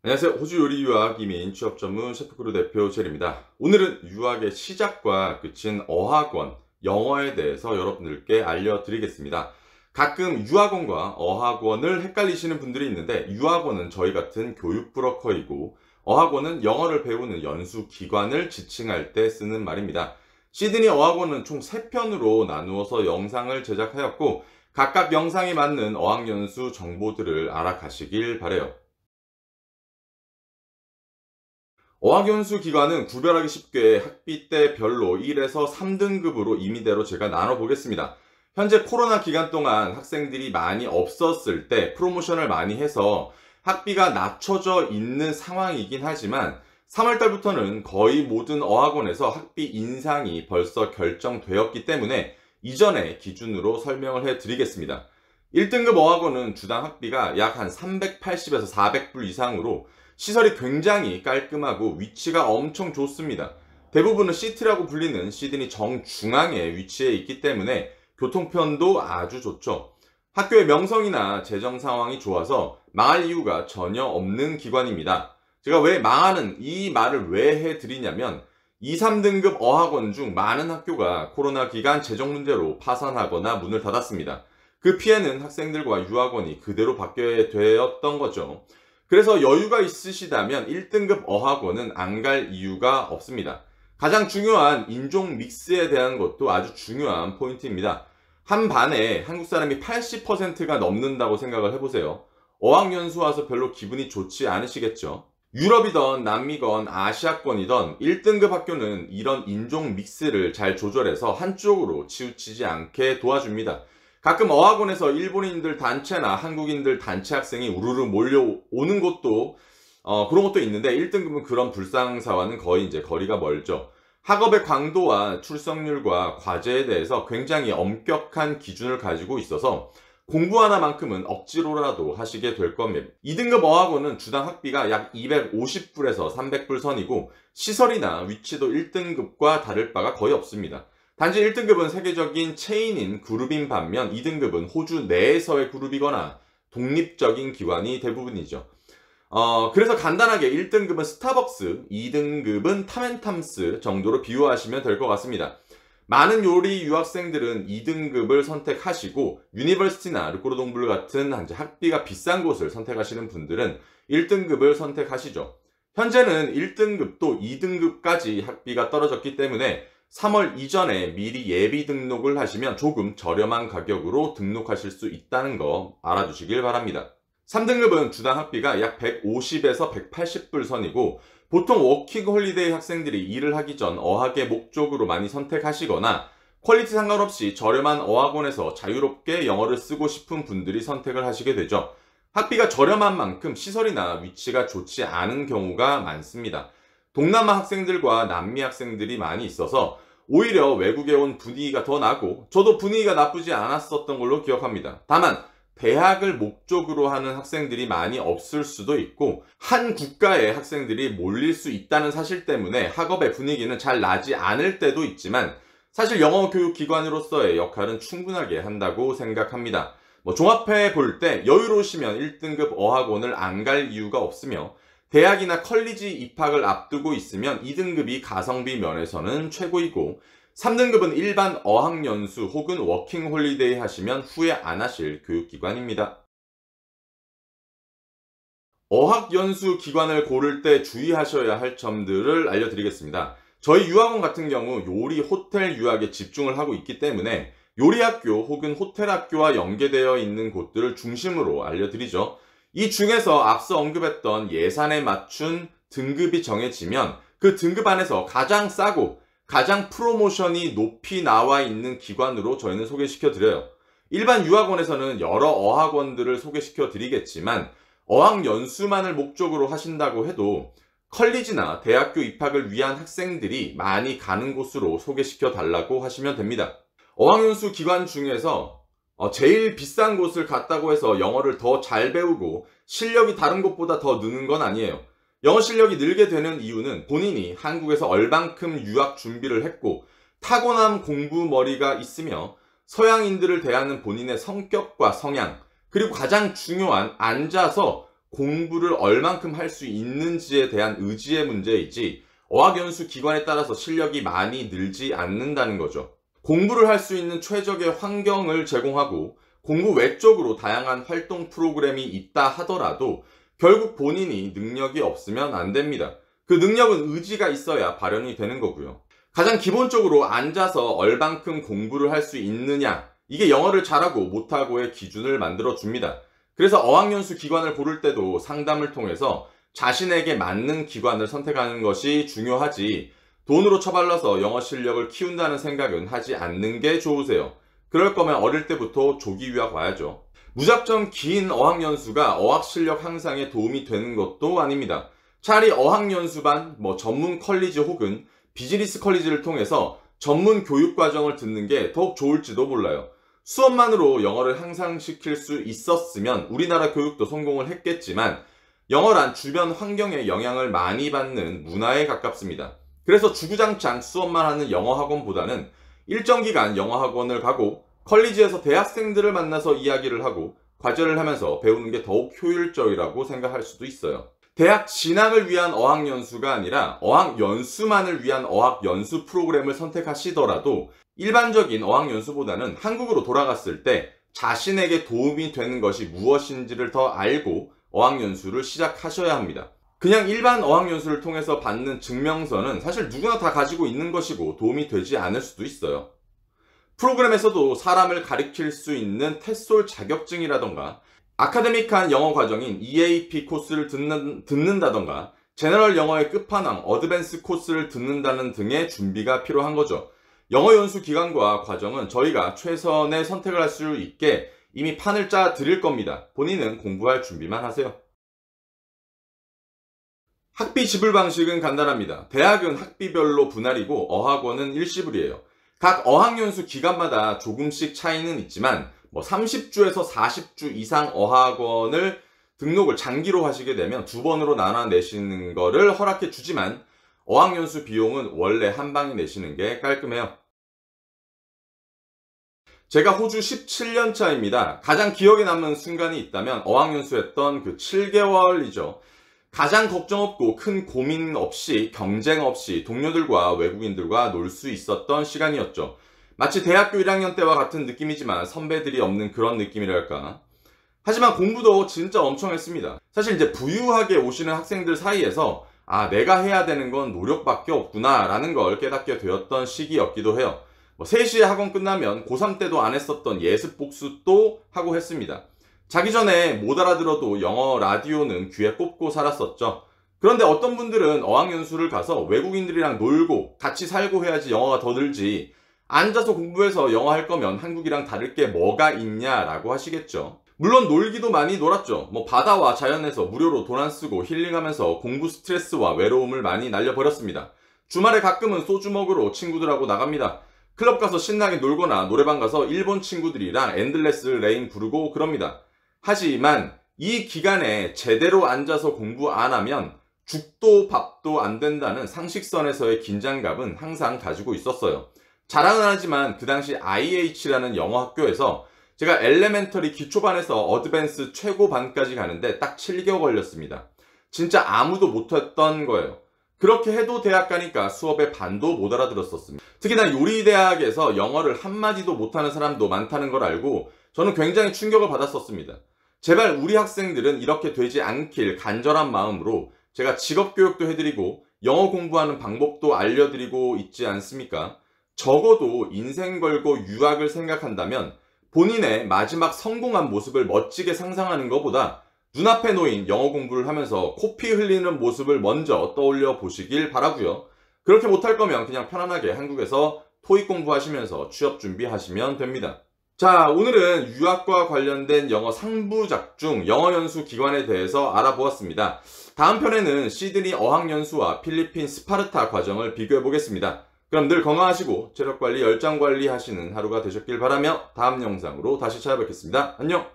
안녕하세요. 호주 요리 유학 이민 취업 전문 셰프크루 대표 젤입니다. 오늘은 유학의 시작과 끝인 어학원, 영어에 대해서 여러분들께 알려드리겠습니다. 가끔 유학원과 어학원을 헷갈리시는 분들이 있는데, 유학원은 저희 같은 교육 브로커이고 어학원은 영어를 배우는 연수 기관을 지칭할 때 쓰는 말입니다. 시드니 어학원은 총 3편으로 나누어서 영상을 제작하였고, 각각 영상에 맞는 어학연수 정보들을 알아가시길 바라요. 어학연수 기간은 구별하기 쉽게 학비대별로 1에서 3등급으로 임의대로 제가 나눠보겠습니다. 현재 코로나 기간 동안 학생들이 많이 없었을 때 프로모션을 많이 해서 학비가 낮춰져 있는 상황이긴 하지만, 3월달부터는 거의 모든 어학원에서 학비 인상이 벌써 결정되었기 때문에 이전의 기준으로 설명을 해드리겠습니다. 1등급 어학원은 주당 학비가 약 한 380에서 400불 이상으로 시설이 굉장히 깔끔하고 위치가 엄청 좋습니다. 대부분은 시티라고 불리는 시드니 정중앙에 위치해 있기 때문에 교통편도 아주 좋죠. 학교의 명성이나 재정 상황이 좋아서 망할 이유가 전혀 없는 기관입니다. 제가 왜 망하는 이 말을 왜 해드리냐면, 2, 3등급 어학원 중 많은 학교가 코로나 기간 재정 문제로 파산하거나 문을 닫았습니다. 그 피해는 학생들과 유학원이 그대로 받게 되었던 거죠. 그래서 여유가 있으시다면 1등급 어학원은 안 갈 이유가 없습니다. 가장 중요한 인종 믹스에 대한 것도 아주 중요한 포인트입니다. 한 반에 한국 사람이 80%가 넘는다고 생각을 해보세요. 어학연수 와서 별로 기분이 좋지 않으시겠죠? 유럽이던 남미건 아시아권이던 1등급 학교는 이런 인종 믹스를 잘 조절해서 한쪽으로 치우치지 않게 도와줍니다. 가끔 어학원에서 일본인들 단체나 한국인들 단체 학생이 우르르 몰려오는 곳도 그런 것도 있는데, 1등급은 그런 불상사와는 거의 이제 거리가 멀죠. 학업의 강도와 출석률과 과제에 대해서 굉장히 엄격한 기준을 가지고 있어서 공부 하나만큼은 억지로라도 하시게 될 겁니다. 2등급 어학원은 주당 학비가 약 250불에서 300불 선이고, 시설이나 위치도 1등급과 다를 바가 거의 없습니다. 단지 1등급은 세계적인 체인인 그룹인 반면, 2등급은 호주 내에서의 그룹이거나 독립적인 기관이 대부분이죠. 그래서 간단하게 1등급은 스타벅스, 2등급은 탐앤탐스 정도로 비유하시면 될 것 같습니다. 많은 요리 유학생들은 2등급을 선택하시고, 유니버시티나 르꼬르동블 같은 학비가 비싼 곳을 선택하시는 분들은 1등급을 선택하시죠. 현재는 1등급도 2등급까지 학비가 떨어졌기 때문에 3월 이전에 미리 예비 등록을 하시면 조금 저렴한 가격으로 등록하실 수 있다는 거 알아두시길 바랍니다. 3등급은 주당 학비가 약 150에서 180불 선이고, 보통 워킹 홀리데이 학생들이 일을 하기 전 어학의 목적으로 많이 선택하시거나, 퀄리티 상관없이 저렴한 어학원에서 자유롭게 영어를 쓰고 싶은 분들이 선택을 하시게 되죠. 학비가 저렴한 만큼 시설이나 위치가 좋지 않은 경우가 많습니다. 동남아 학생들과 남미 학생들이 많이 있어서 오히려 외국에 온 분위기가 더 나고, 저도 분위기가 나쁘지 않았었던 걸로 기억합니다. 다만 대학을 목적으로 하는 학생들이 많이 없을 수도 있고, 한 국가의 학생들이 몰릴 수 있다는 사실 때문에 학업의 분위기는 잘 나지 않을 때도 있지만, 사실 영어 교육 기관으로서의 역할은 충분하게 한다고 생각합니다. 종합해 볼 때 여유로우시면 1등급 어학원을 안 갈 이유가 없으며, 대학이나 컬리지 입학을 앞두고 있으면 2등급이 가성비 면에서는 최고이고, 3등급은 일반 어학연수 혹은 워킹홀리데이 하시면 후회 안 하실 교육기관입니다. 어학연수 기관을 고를 때 주의하셔야 할 점들을 알려드리겠습니다. 저희 유학원 같은 경우 요리 호텔 유학에 집중을 하고 있기 때문에 요리학교 혹은 호텔학교와 연계되어 있는 곳들을 중심으로 알려드리죠. 이 중에서 앞서 언급했던 예산에 맞춘 등급이 정해지면 그 등급 안에서 가장 싸고 가장 프로모션이 높이 나와 있는 기관으로 저희는 소개시켜 드려요. 일반 유학원에서는 여러 어학원들을 소개시켜 드리겠지만, 어학연수만을 목적으로 하신다고 해도 컬리지나 대학교 입학을 위한 학생들이 많이 가는 곳으로 소개시켜 달라고 하시면 됩니다. 어학연수 기관 중에서 제일 비싼 곳을 갔다고 해서 영어를 더 잘 배우고 실력이 다른 곳보다 더 느는 건 아니에요. 영어 실력이 늘게 되는 이유는 본인이 한국에서 얼만큼 유학 준비를 했고, 타고난 공부머리가 있으며, 서양인들을 대하는 본인의 성격과 성향, 그리고 가장 중요한 앉아서 공부를 얼만큼 할 수 있는지에 대한 의지의 문제이지 어학연수 기관에 따라서 실력이 많이 늘지 않는다는 거죠. 공부를 할 수 있는 최적의 환경을 제공하고 공부 외적으로 다양한 활동 프로그램이 있다 하더라도 결국 본인이 능력이 없으면 안 됩니다. 그 능력은 의지가 있어야 발현이 되는 거고요. 가장 기본적으로 앉아서 얼만큼 공부를 할 수 있느냐, 이게 영어를 잘하고 못하고의 기준을 만들어 줍니다. 그래서 어학연수 기관을 고를 때도 상담을 통해서 자신에게 맞는 기관을 선택하는 것이 중요하지, 돈으로 처발라서 영어 실력을 키운다는 생각은 하지 않는 게 좋으세요. 그럴 거면 어릴 때부터 조기 유학 와야죠. 무작정 긴 어학연수가 어학 실력 향상에 도움이 되는 것도 아닙니다. 차라리 어학연수반, 전문 컬리지 혹은 비즈니스 컬리지를 통해서 전문 교육 과정을 듣는 게 더욱 좋을지도 몰라요. 수업만으로 영어를 향상시킬 수 있었으면 우리나라 교육도 성공을 했겠지만 영어란 주변 환경에 영향을 많이 받는 문화에 가깝습니다. 그래서 주구장창 수업만 하는 영어 학원보다는 일정 기간 영어 학원을 가고 컬리지에서 대학생들을 만나서 이야기를 하고 과제를 하면서 배우는 게 더욱 효율적이라고 생각할 수도 있어요. 대학 진학을 위한 어학연수가 아니라 어학연수만을 위한 어학연수 프로그램을 선택하시더라도 일반적인 어학연수보다는 한국으로 돌아갔을 때 자신에게 도움이 되는 것이 무엇인지를 더 알고 어학연수를 시작하셔야 합니다. 그냥 일반 어학연수를 통해서 받는 증명서는 사실 누구나 다 가지고 있는 것이고 도움이 되지 않을 수도 있어요. 프로그램에서도 사람을 가르칠 수 있는 텟솔 자격증이라던가 아카데믹한 영어 과정인 EAP 코스를 듣는다던가 제너럴 영어의 끝판왕 어드밴스 코스를 듣는다는 등의 준비가 필요한 거죠. 영어 연수 기간과 과정은 저희가 최선의 선택을 할 수 있게 이미 판을 짜 드릴 겁니다. 본인은 공부할 준비만 하세요. 학비 지불 방식은 간단합니다. 대학은 학비별로 분할이고 어학원은 일시불이에요. 각 어학연수 기간마다 조금씩 차이는 있지만 30주에서 40주 이상 어학원을 등록을 장기로 하시게 되면 2번으로 나눠 내시는 거를 허락해 주지만 어학연수 비용은 원래 한 방에 내시는 게 깔끔해요. 제가 호주 17년 차입니다. 가장 기억에 남는 순간이 있다면 어학연수 했던 그 7개월이죠. 가장 걱정 없고 큰 고민 없이 경쟁 없이 동료들과 외국인들과 놀 수 있었던 시간이었죠. 마치 대학교 1학년 때와 같은 느낌이지만 선배들이 없는 그런 느낌이랄까. 하지만 공부도 진짜 엄청 했습니다. 사실 이제 부유하게 오시는 학생들 사이에서 내가 해야 되는 건 노력밖에 없구나 라는 걸 깨닫게 되었던 시기였기도 해요. 3시에 학원 끝나면 고3 때도 안 했었던 예습 복습도 하고 했습니다. 자기 전에 못 알아들어도 영어 라디오는 귀에 꼽고 살았었죠. 그런데 어떤 분들은 어학연수를 가서 외국인들이랑 놀고 같이 살고 해야지 영어가 더 늘지, 앉아서 공부해서 영어 할 거면 한국이랑 다를 게 뭐가 있냐라고 하시겠죠. 물론 놀기도 많이 놀았죠. 바다와 자연에서 무료로 돈 안 쓰고 힐링하면서 공부 스트레스와 외로움을 많이 날려버렸습니다. 주말에 가끔은 소주 먹으러 친구들하고 나갑니다. 클럽 가서 신나게 놀거나 노래방 가서 일본 친구들이랑 엔들레스 레인 부르고 그럽니다. 하지만 이 기간에 제대로 앉아서 공부 안 하면 죽도 밥도 안 된다는 상식선에서의 긴장감은 항상 가지고 있었어요. 자랑은 하지만 그 당시 IH라는 영어 학교에서 제가 엘레멘터리 기초반에서 어드밴스 최고반까지 가는데 딱 7개월 걸렸습니다. 진짜 아무도 못했던 거예요. 그렇게 해도 대학 가니까 수업의 반도 못 알아들었었습니다. 특히나 요리대학에서 영어를 한마디도 못하는 사람도 많다는 걸 알고 저는 굉장히 충격을 받았었습니다. 제발 우리 학생들은 이렇게 되지 않길 간절한 마음으로 제가 직업교육도 해드리고 영어 공부하는 방법도 알려드리고 있지 않습니까? 적어도 인생 걸고 유학을 생각한다면 본인의 마지막 성공한 모습을 멋지게 상상하는 것보다 눈앞에 놓인 영어 공부를 하면서 코피 흘리는 모습을 먼저 떠올려 보시길 바라고요. 그렇게 못할 거면 그냥 편안하게 한국에서 토익 공부하시면서 취업 준비하시면 됩니다. 자, 오늘은 유학과 관련된 영어 상부작 중 영어 연수 기관에 대해서 알아보았습니다. 다음 편에는 시드니 어학연수와 필리핀 스파르타 과정을 비교해 보겠습니다. 그럼 늘 건강하시고 체력관리, 열정관리 하시는 하루가 되셨길 바라며 다음 영상으로 다시 찾아뵙겠습니다. 안녕!